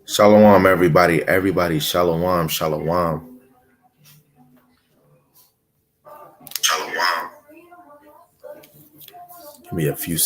Shalom, everybody. Everybody, shalom, shalom. Shalom. Give me a few.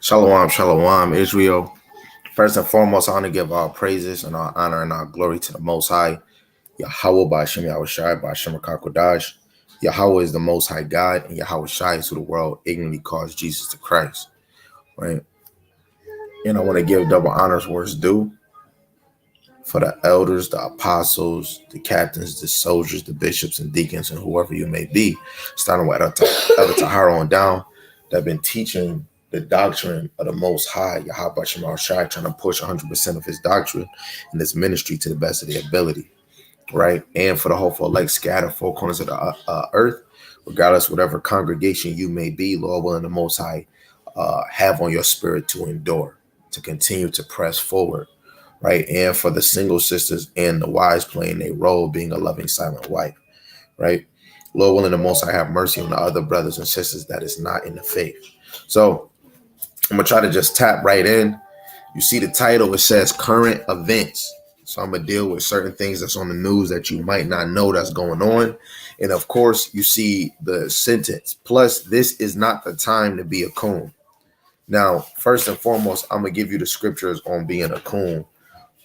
Shalom, shalom, Israel. First and foremost, I want to give all praises and all honor and all glory to the Most High. Yahweh by Hashem Yahushai by Hashem Kodash. Yahweh is the Most High God, and Yahweh Shai is who the world ignorantly calls Jesus the Christ. Right? And I want to give double honors where it's due for the elders, the apostles, the captains, the soldiers, the bishops and deacons, and whoever you may be, starting with Elder Tahara on down, that have been teaching the doctrine of the Most High, Yahweh Shema Shai, trying to push 100% of his doctrine and his ministry to the best of their ability, right? And for the hopeful elect scattered four corners of the earth, regardless whatever congregation you may be, Lord willing, the Most High have on your spirit to endure, to continue to press forward, right? And for the single sisters and the wives playing their role, being a loving, silent wife, right? Lord willing, the Most High have mercy on the other brothers and sisters that is not in the faith. So I'm going to try to just tap right in. You see the title, it says current events. So I'm going to deal with certain things that's on the news that you might not know that's going on. And of course, you see the sentence. Plus, this is not the time to be a coon. Now, first and foremost, I'm going to give you the scriptures on being a coon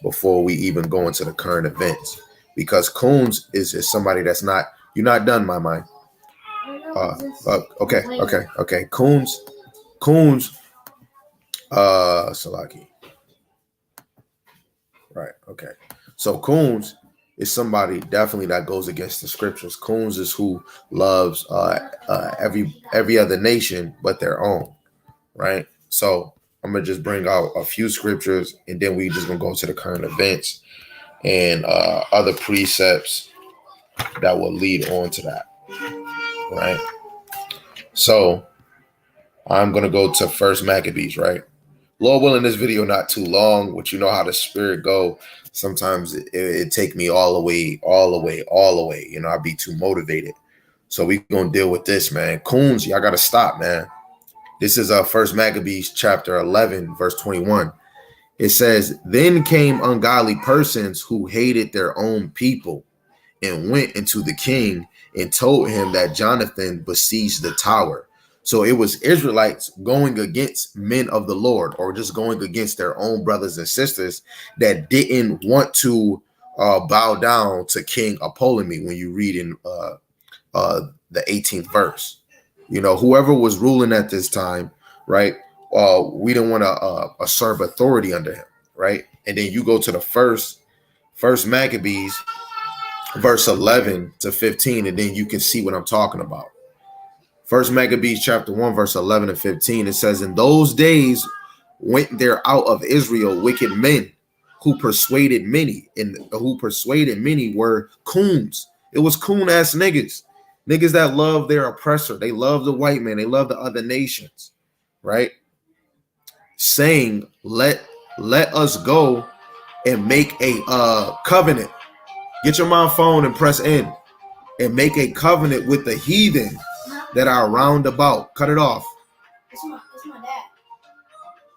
before we even go into the current events. Because coons is somebody that's not, you're not done, my mind. Okay. Coons, Salaki. Right. Okay. So coons is somebody definitely that goes against the scriptures. Coons is who loves every other nation but their own. Right. So I'm gonna just bring out a few scriptures and then we just gonna go to the current events and other precepts that will lead on to that. Right. So I'm gonna go to First Maccabees. Right. Lord willing, this video not too long, which you know how the spirit go. Sometimes it take me all the way. I'll be too motivated. So we gonna deal with this, man. Coons, y'all gotta stop, man. This is First Maccabees chapter 11, verse 21. It says, "Then came ungodly persons who hated their own people and went into the king and told him that Jonathan besieged the tower." So it was Israelites going against men of the Lord, or just going against their own brothers and sisters that didn't want to bow down to King Ptolemy. When you read in the 18th verse, you know, whoever was ruling at this time, right? We didn't want to assert authority under him, right? And then you go to the first Maccabees, verse 11 to 15, and then you can see what I'm talking about. First Maccabees chapter 1, verse 11 and 15. It says, "In those days went there out of Israel wicked men who persuaded many, and who persuaded many were coons." It was coon ass niggas that love their oppressor. They love the white man. They love the other nations, right? Saying, let us go and make a covenant. Get your mom phone and press N and make a covenant with the heathen that are round about. Cut it off. It's my dad.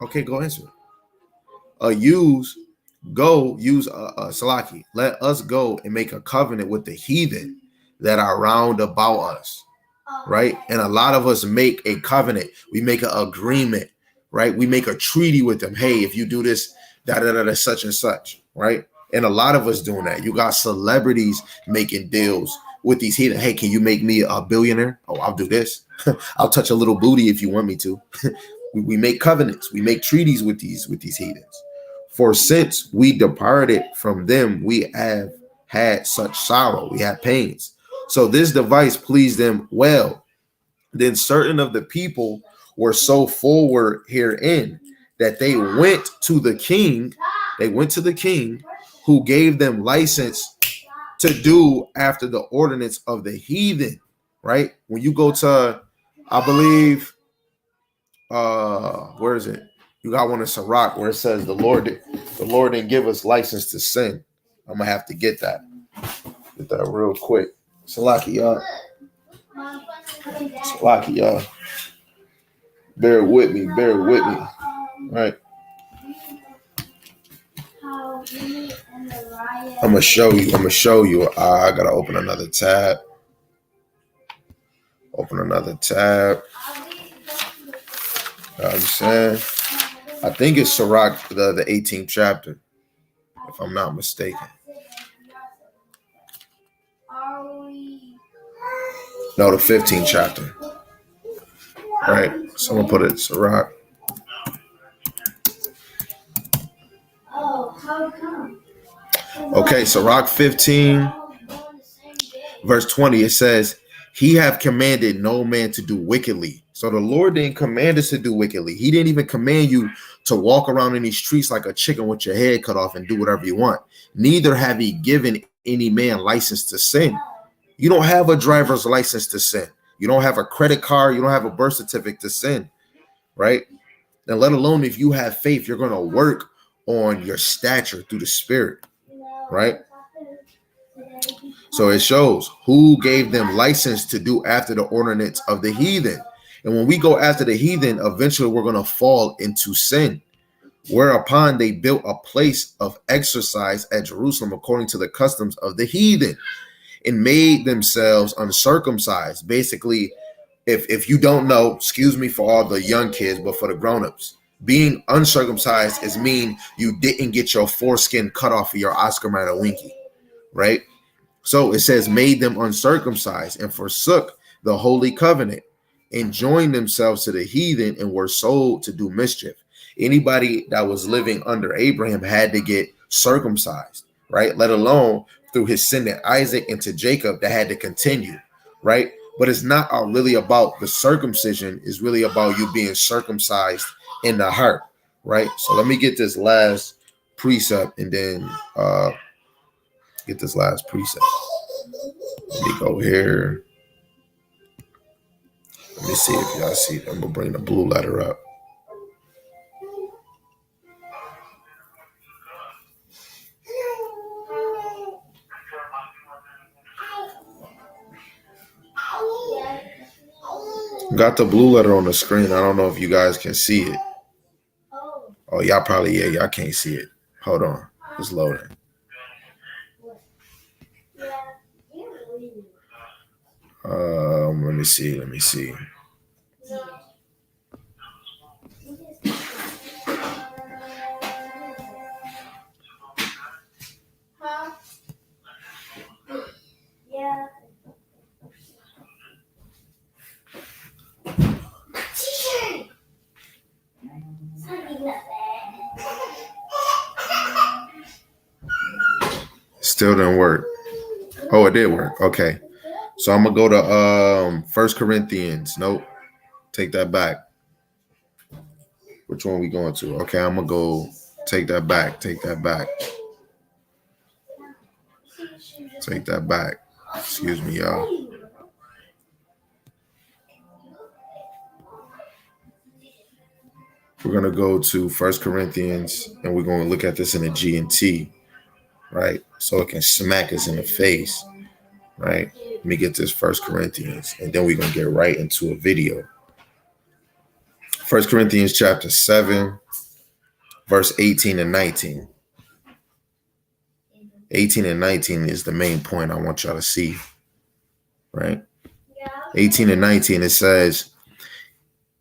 Okay, go answer it. Use Salaki. Let us go and make a covenant with the heathen that are round about us, right? And a lot of us make a covenant. We make an agreement, right? We make a treaty with them. Hey, if you do this, such and such, right? And a lot of us doing that. You got celebrities making deals with these heathen. Hey, can you make me a billionaire? Oh, I'll do this. I'll touch a little booty if you want me to. we make covenants. We make treaties with these heathens. For since we departed from them, we have had such sorrow. We had pains. So this device pleased them well. Then certain of the people were so forward herein that they went to the king. They went to the king, who gave them license to do after the ordinance of the heathen, right? When you go to, I believe, where is it? You got one in Sirach where it says the Lord didn't give us license to sin. I'm gonna have to get that real quick. Salaki, y'all. Salaki, y'all. Bear with me, right? I'm gonna show you. I gotta open another tab. I'm saying, I think it's Sirach, the 18th chapter, if I'm not mistaken. No, the 15th chapter. Right. Someone put it Sirach. Okay, Sirach 15, verse 20. It says, "He have commanded no man to do wickedly." So the Lord didn't command us to do wickedly. He didn't even command you to walk around in these streets like a chicken with your head cut off and do whatever you want. Neither have he given any man license to sin. You don't have a driver's license to sin. You don't have a credit card. You don't have a birth certificate to sin, right? And let alone if you have faith, you're going to work on your stature through the Spirit, right? So it shows who gave them license to do after the ordinance of the heathen. And when we go after the heathen, eventually we're going to fall into sin. Whereupon they built a place of exercise at Jerusalem according to the customs of the heathen, and made themselves uncircumcised. Basically, if you don't know, excuse me for all the young kids, but for the grown-ups, being uncircumcised is mean you didn't get your foreskin cut off of your Oscar Mayer Winky, right? So it says made them uncircumcised and forsook the holy covenant and joined themselves to the heathen and were sold to do mischief. Anybody that was living under Abraham had to get circumcised, right? Let alone through his sin to Isaac and to Jacob that had to continue, right? But it's not really about the circumcision. It's really about you being circumcised in the heart, right? So let me get this last precept and then get this last precept. Let me go here. Let me see if y'all see. I'm gonna bring the blue letter up. got the blue letter on the screen. I don't know if you guys can see it. Oh, y'all probably, yeah, y'all can't see it. Hold on. It's loading. Let me see. Still didn't work. Oh, it did work. Okay. So I'm gonna go to 1 Corinthians. Nope. Take that back. Which one we going to? Okay, I'm gonna go take that back. Take that back. Take that back. Excuse me, y'all. We're gonna go to 1 Corinthians and we're gonna look at this in a G and T, right? So it can smack us in the face, right? Let me get this 1 Corinthians, and then we're gonna get right into a video. 1 Corinthians chapter 7, verse 18 and 19. 18 and 19 is the main point I want y'all to see, right? 18 and 19, it says,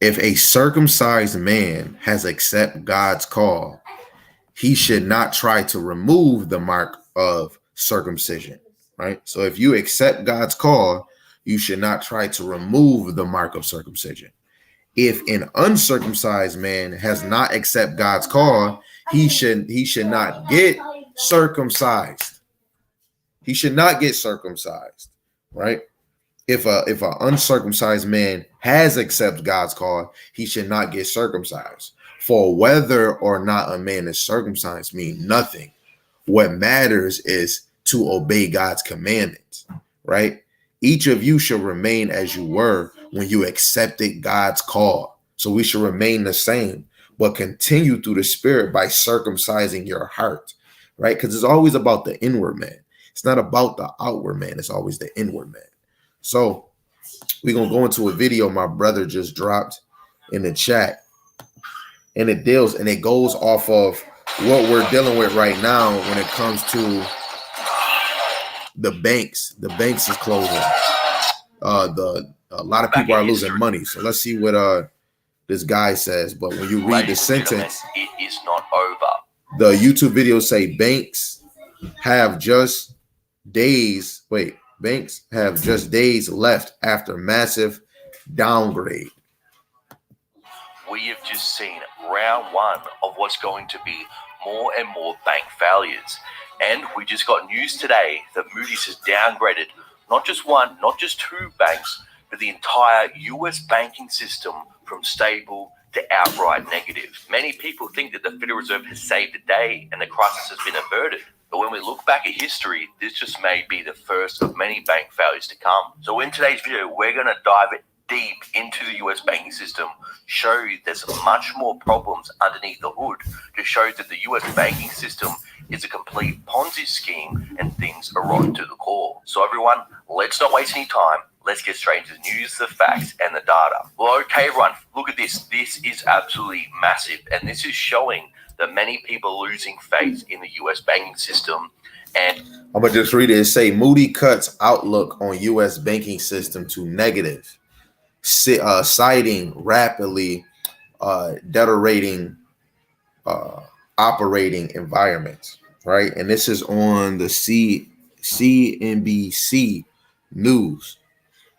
if a circumcised man has accepted God's call, he should not try to remove the mark of circumcision, right? So if you accept God's call, you should not try to remove the mark of circumcision. If an uncircumcised man has not accepted God's call, he should not get circumcised. He should not get circumcised, right? If a uncircumcised man has accepted God's call, he should not get circumcised. For whether or not a man is circumcised means nothing. What matters is to obey God's commandments, right? Each of you should remain as you were when you accepted God's call. So we should remain the same, but continue through the Spirit by circumcising your heart, right? Because it's always about the inward man. It's not about the outward man. It's always the inward man. So we're going to go into a video my brother just dropped in the chat. And it goes off of what we're dealing with right now when it comes to the banks. The banks is closing. A lot of people are losing money. So let's see what this guy says. But when you read the sentence, it is not over. The YouTube videos say banks have just days left after massive downgrade. We have just seen round one of what's going to be more and more bank failures. And we just got news today that Moody's has downgraded not just one, not just two banks, but the entire US banking system from stable to outright negative. Many people think that the Federal Reserve has saved the day and the crisis has been averted. But when we look back at history, this just may be the first of many bank failures to come. So in today's video, we're going to dive deep into the US banking system, show you there's much more problems underneath the hood to show that the US banking system is a complete Ponzi scheme and things are rotten to the core. So everyone, let's not waste any time. Let's get straight into the news, the facts, and the data. Well, okay, everyone, look at this. This is absolutely massive, and this is showing that many people are losing faith in the US banking system. And I'm going to just read it. It say Moody cuts outlook on US banking system to negative, citing rapidly deteriorating operating environments, right? And this is on the CNBC News.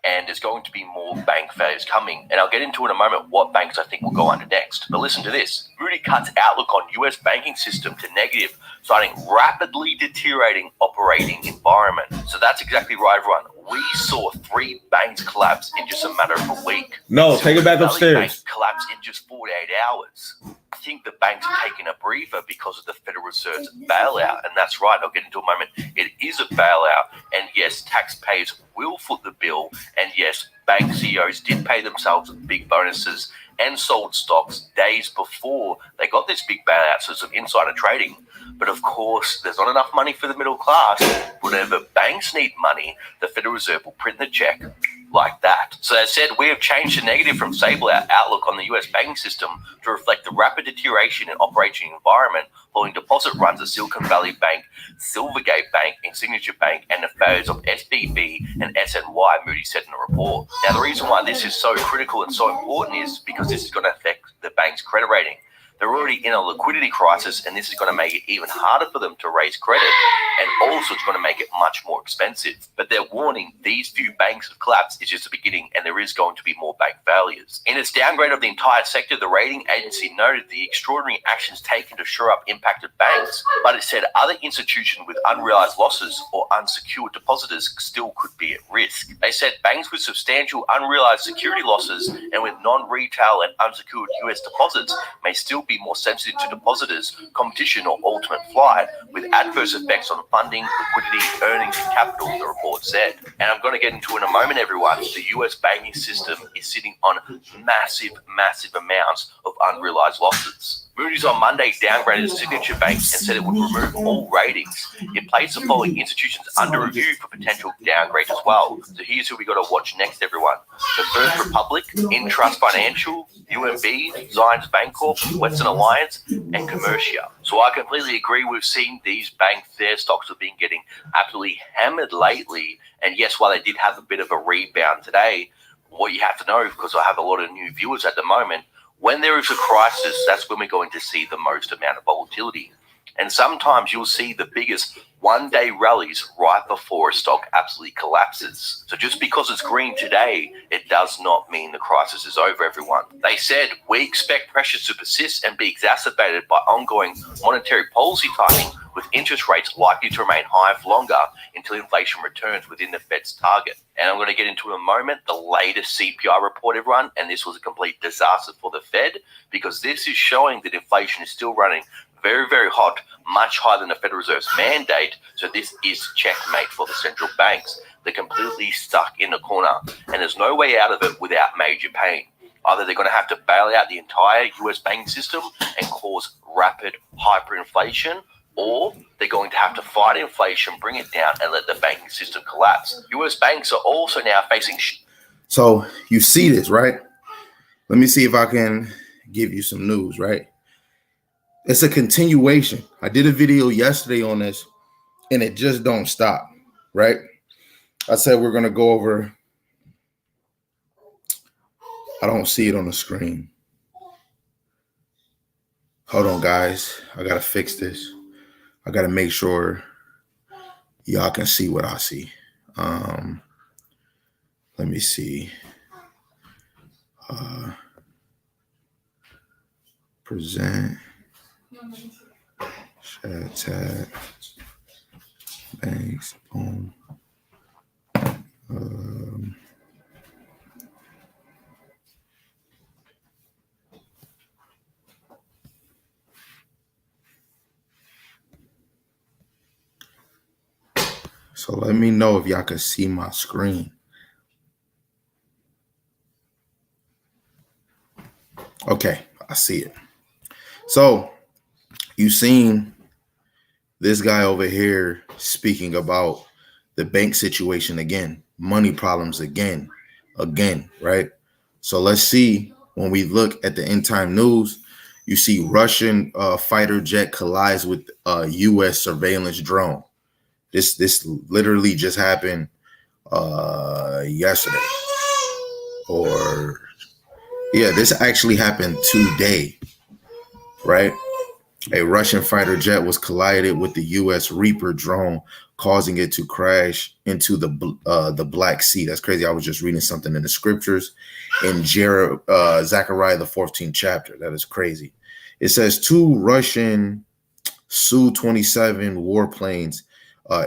And there's going to be more bank failures coming. And I'll get into in a moment what banks I think will go under next. But listen to this. Moody cuts outlook on US banking system to negative, citing rapidly deteriorating operating environment. So that's exactly right, everyone. We saw 3 banks collapse in just a matter of a week. No, take it back upstairs. Bank collapse in just 48 hours. I think the banks are taking a breather because of the Federal Reserve's bailout. And that's right, I'll get into a moment. It is a bailout. And yes, taxpayers will foot the bill. And yes, bank CEOs did pay themselves big bonuses and sold stocks days before they got this big bailout, so some insider trading. But of course, there's not enough money for the middle class. Whenever banks need money, the Federal Reserve will print the check like that. So they said, we have changed the negative from stable outlook on the US banking system to reflect the rapid deterioration in operating environment following deposit runs at Silicon Valley Bank, Silvergate Bank, Signature Bank, and the failures of SBB and SNY, Moody said in the report. Now, the reason why this is so critical and so important is because this is going to affect the bank's credit rating. They're already in a liquidity crisis, and this is going to make it even harder for them to raise credit, and also it's going to make it much more expensive. But they're warning these few banks have collapsed is just the beginning, and there is going to be more bank failures. In its downgrade of the entire sector, the rating agency noted the extraordinary actions taken to shore up impacted banks, but it said other institutions with unrealized losses or unsecured depositors still could be at risk. They said banks with substantial unrealized security losses and with non-retail and unsecured US deposits may still be more sensitive to depositors, competition, or ultimate flight, with adverse effects on funding, liquidity, earnings, and capital, the report said. And I'm going to get into in a moment, everyone. The US banking system is sitting on massive amounts of unrealized losses. Moody's on Monday downgraded Signature Bank and said it would remove all ratings. It placed the following institutions under review for potential downgrade as well. So here's who we got to watch next, everyone. The First Republic, Intrust Financial, UMB, Zions Bancorp, Western Alliance, and Commercia. So I completely agree. We've seen these banks, their stocks have been getting absolutely hammered lately. And yes, while they did have a bit of a rebound today, what you have to know, because I have a lot of new viewers at the moment, when there is a crisis, that's when we're going to see the most amount of volatility. And sometimes you'll see the biggest one-day rallies right before a stock absolutely collapses. So just because it's green today, it does not mean the crisis is over, everyone. They said, we expect pressures to persist and be exacerbated by ongoing monetary policy tightening, with interest rates likely to remain high for longer until inflation returns within the Fed's target. And I'm going to get into in a moment the latest CPI report, everyone, and this was a complete disaster for the Fed, because this is showing that inflation is still running very hot, much higher than the Federal Reserve's mandate. So this is checkmate for the central banks. They're completely stuck in the corner, and there's no way out of it without major pain. Either they're going to have to bail out the entire US banking system and cause rapid hyperinflation, or they're going to have to fight inflation, bring it down, and let the banking system collapse. US banks are also now facing... So you see this, right? Let me see if I can give you some news, right? It's a continuation. I did a video yesterday on this, and it just don't stop, right? I said we're going to go over... I don't see it on the screen. Hold on, guys. I got to fix this. I got to make sure y'all can see what I see. Let me see. Present. Chat tab. Banks. Boom. So let me know if y'all can see my screen. Okay, I see it. So you seen this guy over here speaking about the bank situation again, money problems again, right? So let's see, when we look at the end time news, you see Russian fighter jet collides with U.S. surveillance drone. This literally just happened yesterday, or yeah, this actually happened today, right? A Russian fighter jet was collided with the U.S. Reaper drone, causing it to crash into the Black Sea. That's crazy. I was just reading something in the scriptures in Zechariah, the 14th chapter. That is crazy. It says 2 Russian Su-27 warplanes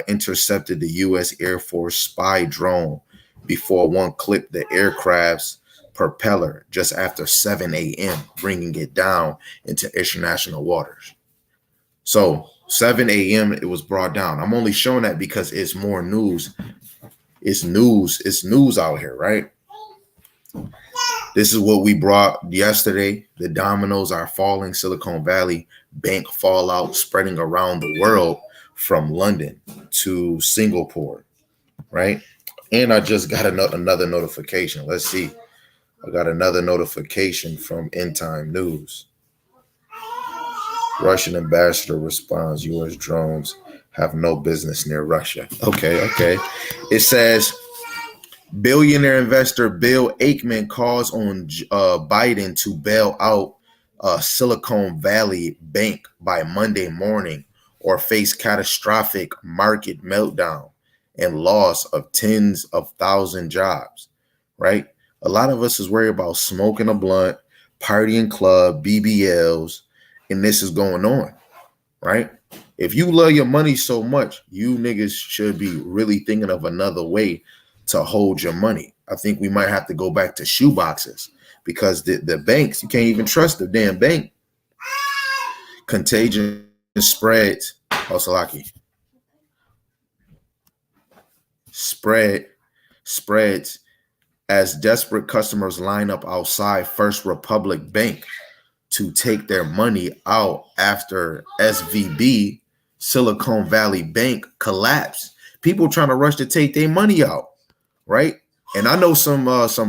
intercepted the U.S. Air Force spy drone before one clipped the aircraft's propeller just after 7 a.m., bringing it down into international waters. So 7 a.m. it was brought down. I'm only showing that because it's more news. It's news out here, right? This is what we brought yesterday. The dominoes are falling. Silicon Valley Bank fallout spreading around the world from London to Singapore, right? And I just got another notification. Let's see. I got another notification from End Time News. Russian ambassador responds, U.S. drones have no business near Russia. Okay. It says, billionaire investor Bill Ackman calls on Biden to bail out Silicon Valley Bank by Monday morning or face catastrophic market meltdown and loss of tens of thousand jobs, right? A lot of us is worried about smoking a blunt, partying club, BBLs, and this is going on, right? If you love your money so much, you niggas should be really thinking of another way to hold your money. I think we might have to go back to shoe boxes because the banks, you can't even trust the damn bank. Contagion spreads. Salaki. Spreads as desperate customers line up outside First Republic Bank to take their money out after SVB, Silicon Valley Bank, collapsed. People trying to rush to take their money out, right? And I know some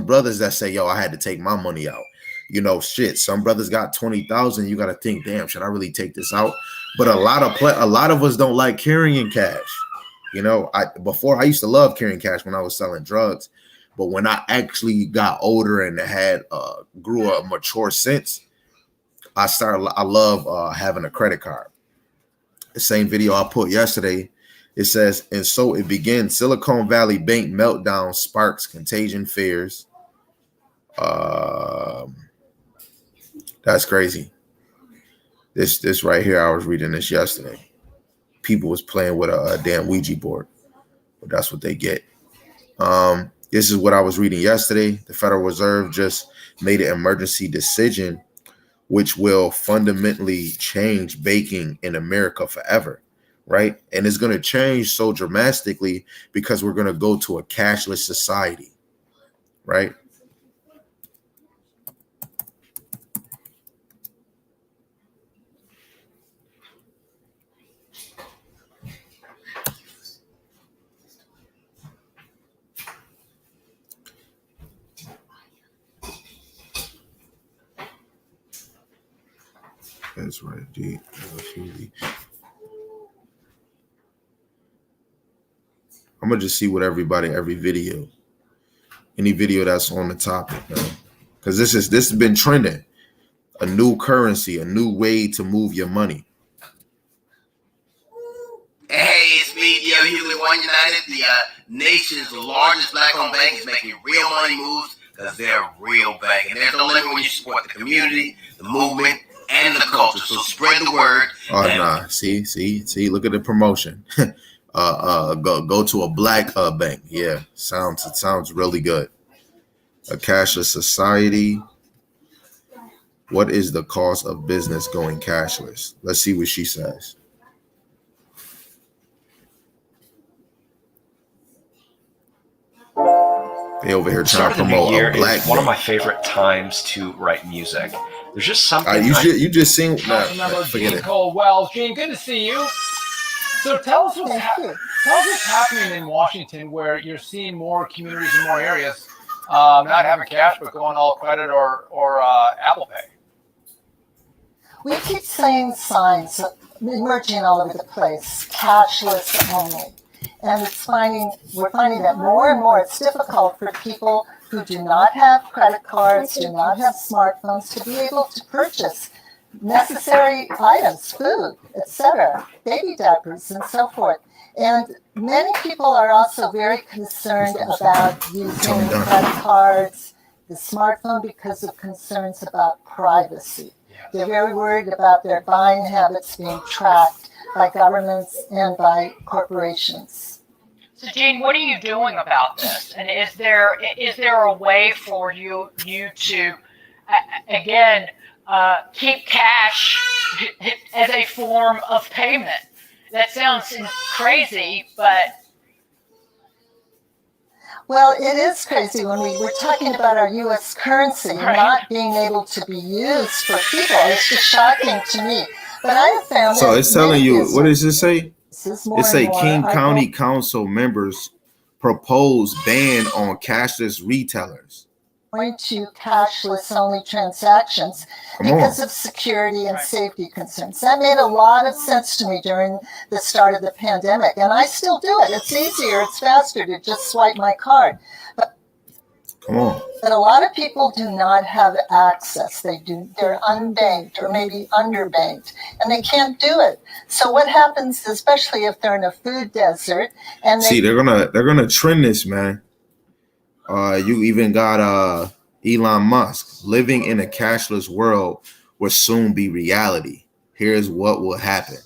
brothers that say, yo, I had to take my money out. You know, shit, some brothers got 20,000. You got to think, damn, should I really take this out? But a lot of us don't like carrying cash. You know, before I used to love carrying cash when I was selling drugs. But when I actually got older and had grew a mature sense, I love having a credit card. The same video I put yesterday, it says, and so it begins. Silicon Valley Bank meltdown sparks contagion fears. That's crazy. This right here, I was reading this yesterday. People was playing with a damn Ouija board, but that's what they get. This is what I was reading yesterday. The Federal Reserve just made an emergency decision which will fundamentally change banking in America forever, right? And it's going to change so dramatically because we're going to go to a cashless society, right? That's right. I'm gonna just see what every video, any video that's on the topic, man. Because this has been trending. A new currency, a new way to move your money. Hey, it's me, Hughley One United, the nation's largest black-owned bank, is making real money moves because they're a real bank. And there's no limit when you support the community, the movement, and the culture. So spread the word. Oh, nah. See, look at the promotion. Go to a black bank. Yeah, it sounds really good. A cashless society. What is the cost of business going cashless? Let's see what she says. They over here trying to promote a black is one of my favorite times to write music. There's just something. You just seen. Forget it. Well, Gene, good to see you. So tell us what's happening in Washington, where you're seeing more communities in more areas not having cash, but going all credit or Apple Pay. We keep seeing signs emerging all over the place, cashless only. And we're finding that more and more it's difficult for people who do not have credit cards, do not have smartphones, to be able to purchase necessary items, food, etc., baby diapers, and so forth. And many people are also very concerned about using credit cards, the smartphone, because of concerns about privacy. They're very worried about their buying habits being tracked by governments and by corporations. So, Gene, what are you doing about this? And is there a way for you to, again, keep cash as a form of payment? That sounds crazy, but... Well, it is crazy when we're talking about our U.S. currency not being able to be used for people. It's just shocking to me. But I have found So that it's telling many you, what does it say? businesses, more It say and more, King are County Council members propose ban on cashless retailers. going to cashless only transactions Come on. because of security and safety concerns. That made a lot of sense to me during the start of the pandemic, and I still do it. It's easier, it's faster to just swipe my card. Come on. But a lot of people do not have access. They're unbanked or maybe underbanked, and they can't do it. So what happens, especially if they're in a food desert, and they're gonna trend this, man. You even got Elon Musk living in a cashless world will soon be reality. Here's what will happen.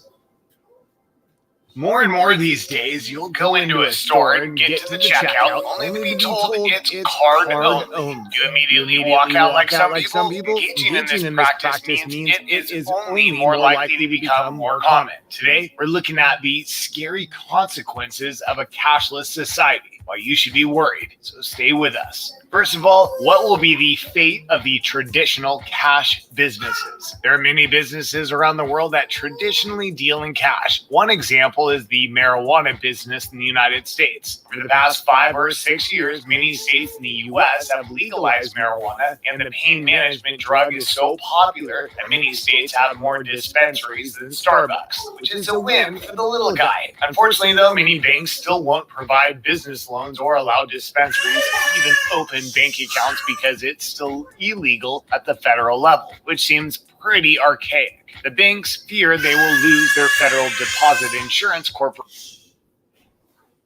More and more these days, you'll go into a store and get to the checkout, only to be told it's card only. You immediately walk out like some people. Engaging in this practice means it is only more likely to become more common. Today, we're looking at the scary consequences of a cashless society, why you should be worried, so stay with us. First of all, what will be the fate of the traditional cash businesses? There are many businesses around the world that traditionally deal in cash. One example is the marijuana business in the United States. For the past 5 or 6 years, many states in the U.S. have legalized marijuana, and the pain management drug is so popular that many states have more dispensaries than Starbucks, which is a win for the little guy. Unfortunately, though, many banks still won't provide business loans or allow dispensaries to even open bank accounts because it's still illegal at the federal level, which seems pretty archaic. The banks fear they will lose their federal deposit insurance corporation.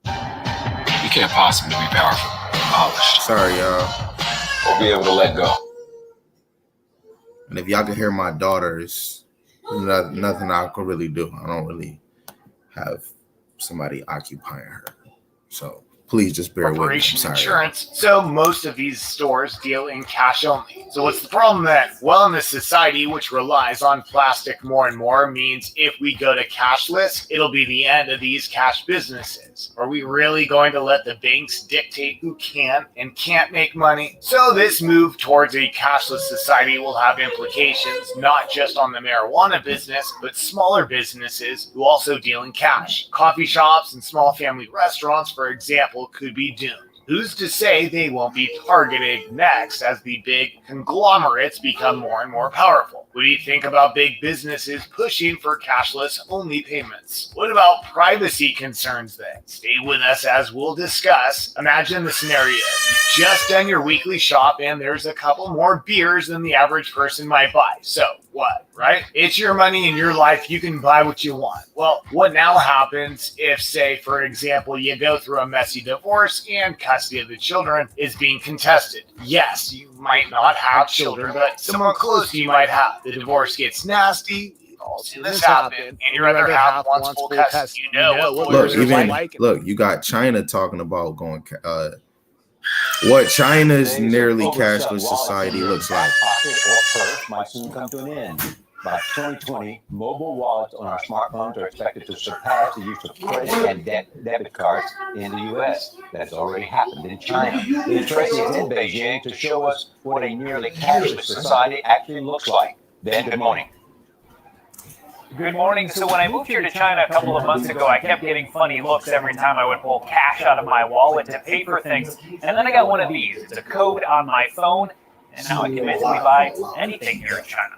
You can't possibly be powerful or polished. Sorry, y'all. Or be able to let go. And if y'all can hear my daughters, nothing I could really do. I don't really have somebody occupying her. So please just bear with me. I'm sorry. Insurance. So most of these stores deal in cash only. So what's the problem then? Well, in this society which relies on plastic more and more means if we go to cashless, it'll be the end of these cash businesses. Are we really going to let the banks dictate who can and can't make money? So this move towards a cashless society will have implications not just on the marijuana business, but smaller businesses who also deal in cash. Coffee shops and small family restaurants, for example, could be doomed. Who's to say they won't be targeted next as the big conglomerates become more and more powerful? What do you think about big businesses pushing for cashless only payments? What about privacy concerns then? Stay with us as we'll discuss. Imagine the scenario. You've just done your weekly shop and there's a couple more beers than the average person might buy. So what, right? It's your money and your life. You can buy what you want. Well, what now happens if, say, for example, you go through a messy divorce and custody of the children is being contested? Yes, you might not have children, but someone close to you might have. The divorce gets nasty. We've all seen this happen, and your other half wants full custody. You know what lawyers are like. Look, you got China talking about going. What China's nearly cashless society looks like. Pocket or purse might soon come to an end. By 2020, mobile wallets on our smartphones are expected to surpass the use of credit and debit cards in the U.S. That's already happened in China. Then Tracy is in Beijing to show us what a nearly cashless society actually looks like. Ben, good morning. Good morning. So when I moved here to China a couple of months ago, I kept getting funny looks every time I would pull cash out of my wallet to pay for things. And then I got one of these. It's a code on my phone, and now I can basically buy anything here in China.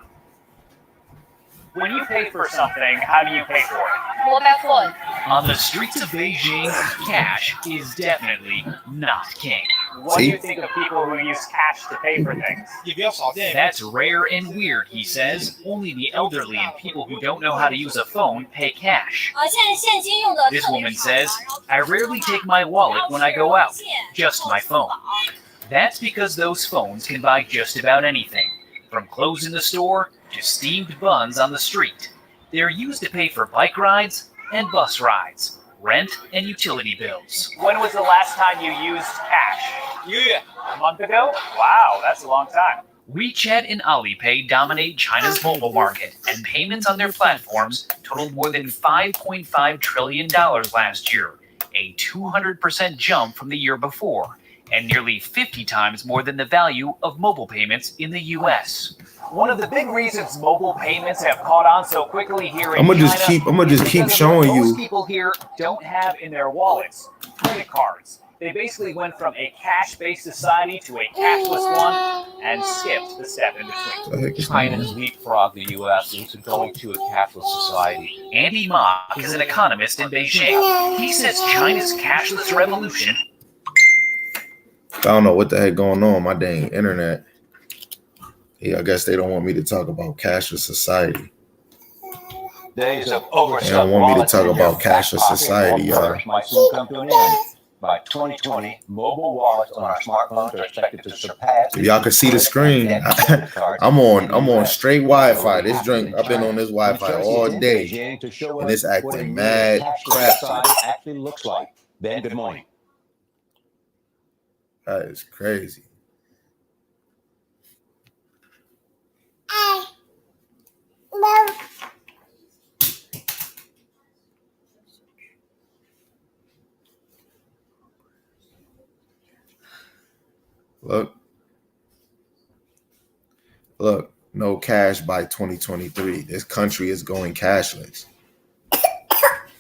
When you pay for something, how do you pay for it? Mobile phone. On the streets of Beijing, cash is definitely not king. What do you think of people who use cash to pay for things? That's rare and weird, he says. Only the elderly and people who don't know how to use a phone pay cash. This woman says, I rarely take my wallet when I go out, just my phone. That's because those phones can buy just about anything, from clothes in the store to steamed buns on the street. They're used to pay for bike rides and bus rides, rent and utility bills. When was the last time you used cash? A month ago? Wow, that's a long time. WeChat and Alipay dominate China's mobile market, and payments on their platforms totaled more than $5.5 trillion last year, a 200% jump from the year before. and nearly 50 times more than the value of mobile payments in the US. One of the big reasons mobile payments have caught on so quickly here in I'm gonna China just keep is showing because you. most people here don't have in their wallets credit cards. They basically went from a cash-based society to a cashless one and skipped the step in between. China has leapfrogged the U.S. into going to a cashless society. Andy Mock is an economist in Beijing. He says China's cashless revolution. I don't know what the heck going on my dang internet. Yeah, I guess they don't want me to talk about cashless society. Days of They don't want me to talk about cashless society, y'all. Might soon come to an end. By 2020, mobile wallets on our smartphones are expected to surpass. If y'all can see the screen, I'm on straight Wi-Fi. This drink, I've been on this Wi-Fi all day, and it's acting mad crap. Actually looks like. Ben, good morning. That is crazy. Look, no cash by 2023. This country is going cashless.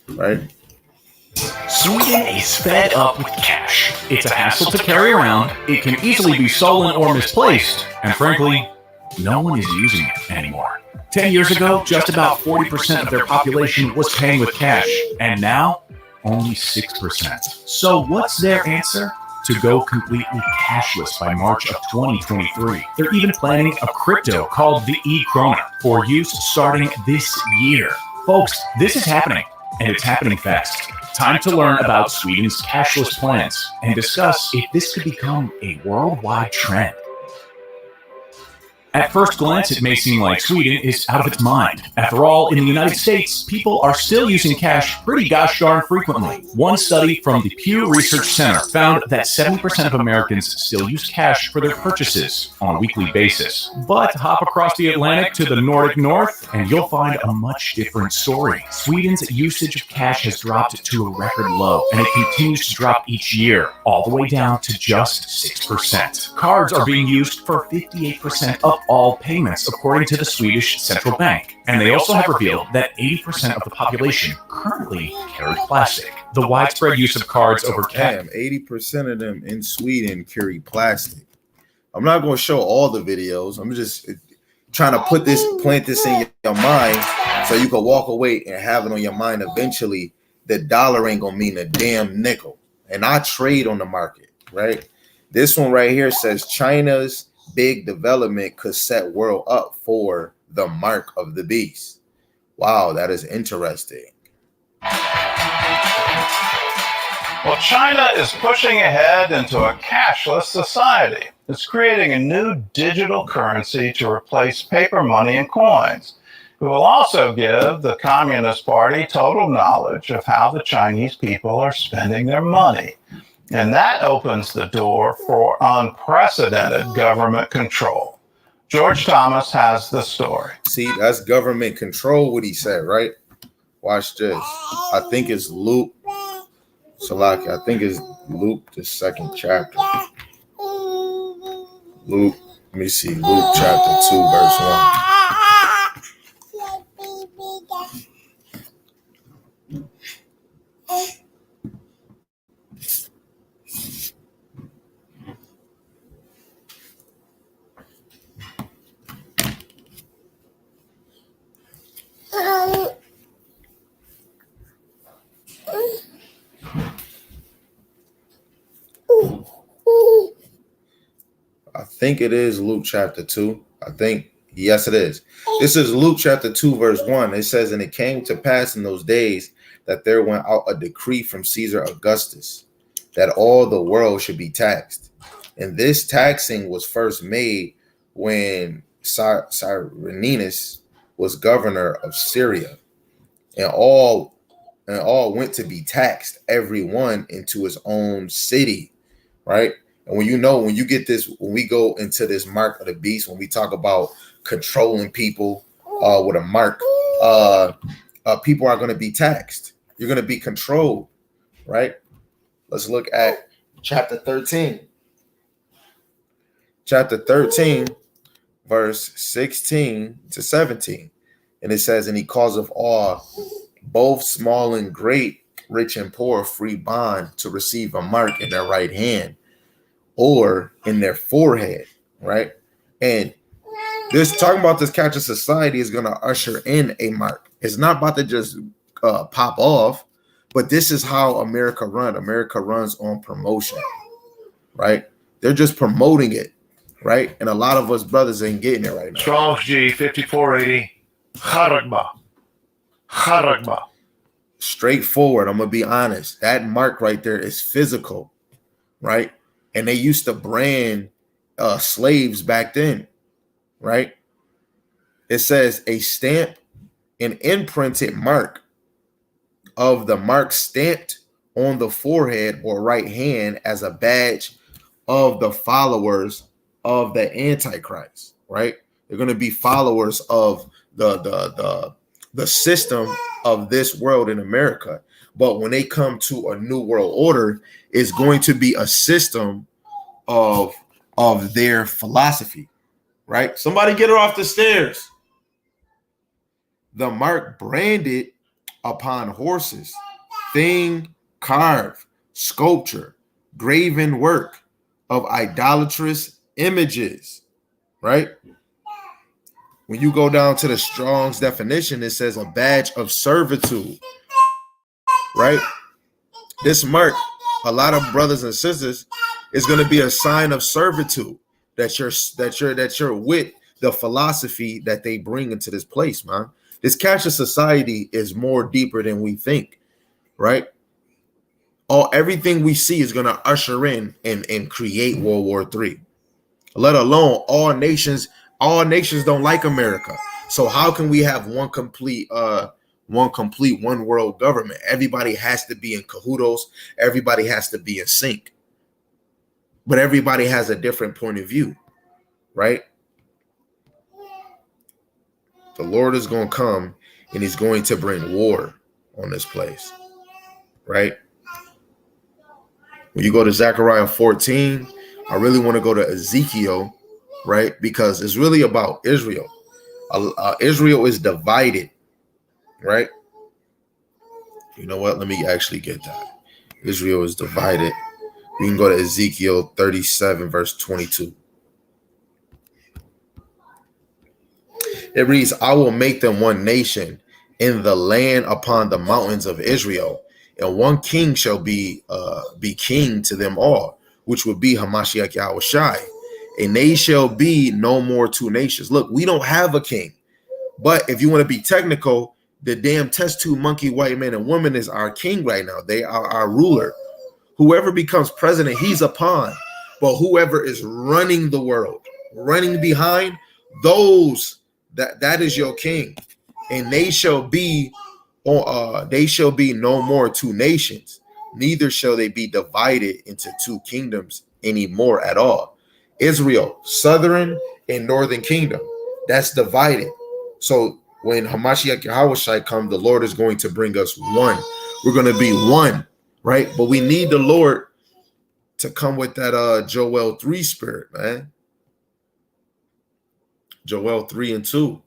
Right? Sweden is fed up with cash. It's a hassle to carry around, it can easily be stolen or misplaced, and frankly, no one is using it anymore. 10 years ago, just about 40% of their population was paying with cash, and now, only 6%. So what's their answer? To go completely cashless by March of 2023. They're even planning a crypto called the e-krona for use starting this year. Folks, this is happening, and it's happening fast. Time to learn about Sweden's cashless plans and discuss if this could become a worldwide trend. At first glance, it may seem like Sweden is out of its mind. After all, in the United States, people are still using cash pretty gosh darn frequently. One study from the Pew Research Center found that 70% of Americans still use cash for their purchases on a weekly basis. But hop across the Atlantic to the Nordic North, and you'll find a much different story. Sweden's usage of cash has dropped to a record low, and it continues to drop each year, all the way down to just 6%. Cards are being used for 58% of all payments, according to the Swedish central bank. And they also have revealed that 80% of the population currently carry plastic. The widespread use of cards over cash. 80% of them in Sweden carry plastic. I'm not going to show all the videos. I'm just trying to plant this in your mind so you can walk away and have it on your mind eventually. The dollar ain't going to mean a damn nickel. And I trade on the market, right? This one right here says China's big development could set world up for the mark of the beast. Wow, that is interesting. Well, China is pushing ahead into a cashless society. It's creating a new digital currency to replace paper money and coins. It will also give the Communist Party total knowledge of how the Chinese people are spending their money. And that opens the door for unprecedented government control. George Thomas has the story. See, that's government control, what he said, right? Watch this. I think it's Luke. Salaki, I think it's Luke, the second chapter. Luke, let me see. Luke chapter 2, verse 1. I think it is Luke chapter 2. Yes, it is. This is Luke chapter 2, verse 1. It says, and it came to pass in those days that there went out a decree from Caesar Augustus that all the world should be taxed. And this taxing was first made when Cyrenius was governor of Syria. And all went to be taxed, every one into his own city, right? And when you get this, when we go into this mark of the beast, when we talk about controlling people with a mark, people are going to be taxed. You're going to be controlled, right? Let's look at chapter 13. chapter 13, verse 16 to 17. And it says, and he causeth all, both small and great, rich and poor, free bond, to receive a mark in their right hand or in their forehead, right? And this talking about this cashless society is going to usher in a mark. It's not about to just pop off, but this is how America runs. America runs on promotion, right? They're just promoting it, right? And a lot of us brothers ain't getting it right now. Strong's G 5480. Harakba. Harakba. Straightforward. I'm gonna be honest. That mark right there is physical, right? And they used to brand slaves back then, right? It says a stamp, an imprinted mark of the mark stamped on the forehead or right hand as a badge of the followers of the Antichrist, right? They're going to be followers of the system of this world in America. But when they come to a new world order, it's going to be a system of their philosophy, right? Somebody get her off the stairs. The mark branded upon horses, thing carved, sculpture, graven work of idolatrous images, right? When you go down to the Strong's definition, it says a badge of servitude, right? This mark, a lot of brothers and sisters, is going to be a sign of servitude that you're with the philosophy that they bring into this place, man. This cashless society is more deeper than we think, right? Everything we see is going to usher in and create World War III. Let alone all nations don't like America. So how can we have one complete one world government? Everybody has to be in cahoots. Everybody has to be in sync. But everybody has a different point of view, right? The Lord is going to come and he's going to bring war on this place, right? When you go to Zechariah 14, I really want to go to Ezekiel, right? Because it's really about Israel. Israel is divided, right? You know what? Let me actually get that. Israel is divided. We can go to Ezekiel 37, verse 22. It reads, I will make them one nation in the land upon the mountains of Israel, and one king shall be king to them all, which would be Hamashiach Yahushai. And they shall be no more two nations. Look, we don't have a king. But if you want to be technical, the damn test tube monkey white man and woman is our king right now. They are our ruler. Whoever becomes president, he's a pawn. But whoever is running the world, running behind, that is your king. And they shall be no more two nations, neither shall they be divided into two kingdoms anymore at all. Israel, southern and northern kingdom, that's divided. So when Hamashiach Yahushai comes, the Lord is going to bring us one. We're going to be one, right? But we need the Lord to come with that Joel 3 spirit, man. Joel 3 and 2.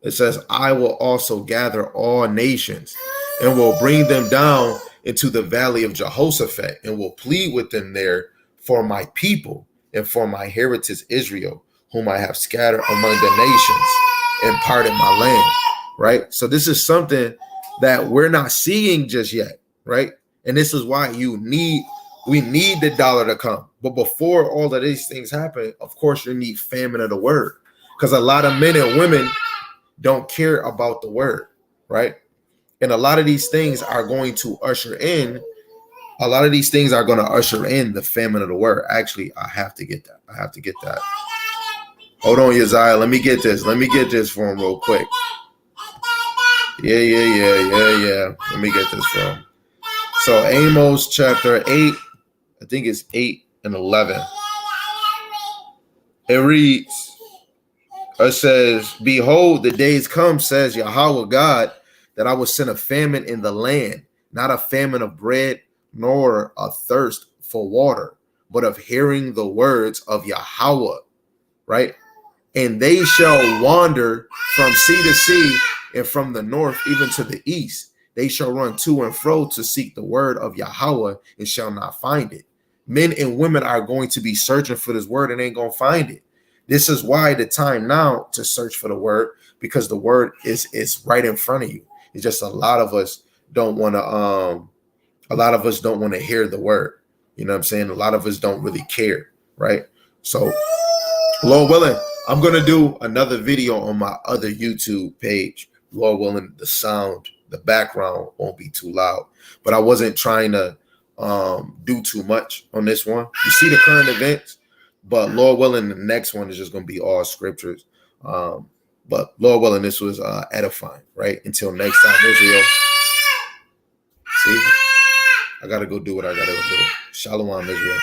It says, I will also gather all nations and will bring them down into the valley of Jehoshaphat and will plead with them there for my people and for my heritage Israel, whom I have scattered among the nations and parted my land, right? So this is something that we're not seeing just yet, right? And this is why we need the dollar to come. But before all of these things happen, of course, you need famine of the word, because a lot of men and women don't care about the word, right? And a lot of these things are going to usher in the famine of the word. Actually, I have to get that. Hold on, Uzziah. Let me get this for him real quick. Yeah. Let me get this for him. So Amos chapter 8, I think it's 8 and 11. It reads, it says, behold, the days come, says Yahweh God, that I will send a famine in the land, not a famine of bread, nor a thirst for water, but of hearing the words of Yahweh, right? And they shall wander from sea to sea, and from the north even to the east. They shall run to and fro to seek the word of Yahweh and shall not find it. Men and women are going to be searching for this word and ain't going to find it. This is why the time now to search for the word, because the word is right in front of you. It's just a lot of us don't want to hear the word. You know what I'm saying? A lot of us don't really care, right? So, Lord willing, I'm going to do another video on my other YouTube page. Lord willing, the sound, the background won't be too loud. But I wasn't trying to do too much on this one. You see the current events, but Lord willing, the next one is just going to be all scriptures. But Lord willing, this was edifying, right? Until next time, Israel. See, I got to go do what I got to go do. Shalom, Israel.